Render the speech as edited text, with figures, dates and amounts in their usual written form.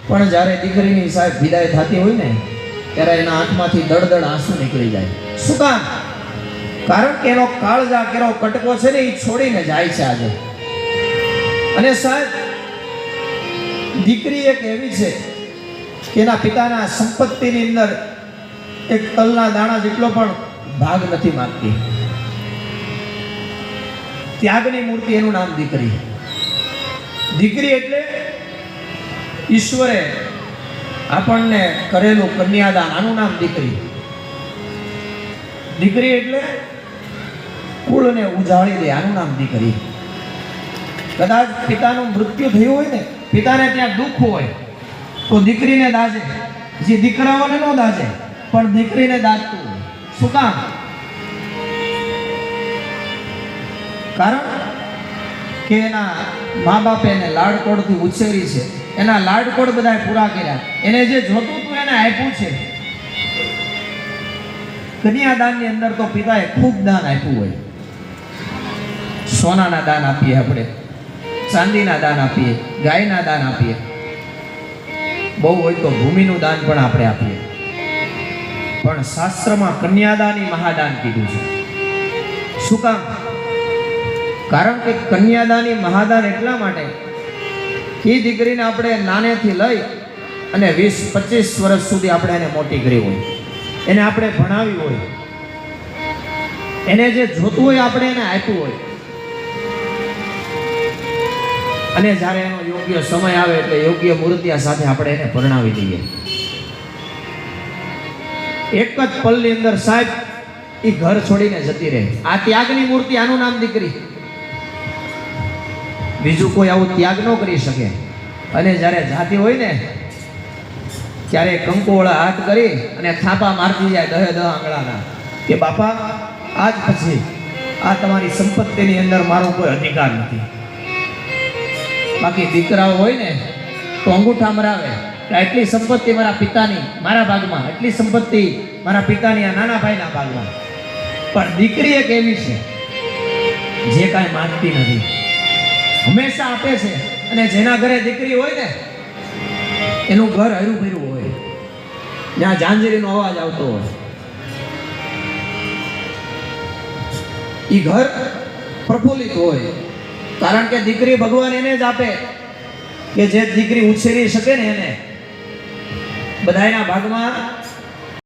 પણ જ્યારે દીકરીની સાહેબ વિદાય થતી હોય ને ત્યારે એના આંખમાંથી દળદળ આંસુ નીકળી જાય. શું કામ? કારણ કે એનો કાળજા કેરો કટકો છે ને એ છોડીને જાય છે આજે. અને સાહેબ દીકરી એક એવી છે કે એના પિતાના સંપત્તિની અંદર એક તલના દાણા જેટલો પણ ભાગ નથી માંગતી. ત્યાગની મૂર્તિ, એનું નામ દીકરી. દીકરી એટલે ઈશ્વરે આપણને કરેલું કન્યાદાન, આનું નામ દીકરી. દીકરી એટલે કુળને ઉજાળી દે, આનું નામ દીકરી. કદાચ પિતાનું મૃત્યુ થયું હોય ને, પિતાને ત્યાં દુઃખ હોય તો દીકરીને દાજે. જે દીકરાઓને ન દાજે પણ દીકરીને દાજતું હોય. શું કામ? કારણ કે એના મા બાપે એને લાડકોડથી ઉછેરી છે, એના લાડકોડ બધા પૂરા કર્યા, એને જે જોતું હતું એને આપ્યું છે. કન્યાદાનની અંદર તો પિતાએ ખૂબ દાન આપ્યું હોય. સોનાના દાન આપીએ, આપણે ચાંદીના દાન આપીએ, ગાયના દાન આપીએ, બહુ હોય તો ભૂમિનું દાન પણ આપણે આપીએ. પણ શાસ્ત્રમાં કન્યાદાની મહાદાન કીધું છે. શું કામ? કારણ કે કન્યાદાની મહાદાન એટલા માટે કે દીકરીને આપણે નાનેથી લઈ અને 20-25 વર્ષ સુધી આપણે એને મોટી કરી હોય, એને આપણે ભણાવી હોય, એને જે જોતું હોય આપણે એને આપ્યું હોય, અને જ્યારે એનો યોગ્ય સમય આવે એટલે યોગ્ય મૂર્તિયા સાથે આપણે એને પરણાવી દઈએ. એક જ પલની અંદર સાહેબ એ ઘર છોડીને જતી રહે. આ ત્યાગની મૂર્તિ, આનું નામ દીકરી. બીજું કોઈ આવું ત્યાગ ન કરી શકે. અને જ્યારે જાતી હોય ને ત્યારે કંકુવાળા હાથ કરી અને થાપા મારતી જાય 10 આંગળાના કે બાપા આજ પછી આ તમારી સંપત્તિની અંદર મારો કોઈ અધિકાર નથી. બાકી દીકરાઓ હોય ને તો અંગૂઠા મરાવે કે એટલી સંપત્તિ મારા પિતાની મારા ભાગમાં, એટલી સંપત્તિ મારા પિતાની આ નાના ભાઈના ભાગમાં. પણ દીકરી એક એવી છે જે કાંઈ માંગતી નથી, હંમેશા આપે છે. અને જેના ઘરે દીકરી હોય ને એનું ઘર હર્યું ભર્યું હોય, જ્યાં ઝાંઝરીનો અવાજ આવતો હોય, એ ઘર પ્રફુલ્લિત હોય. કારણ કે દીકરી ભગવાન એને જ આપે કે જે દીકરી ઉછેરી શકે ને એને. બધાના ભાગમાં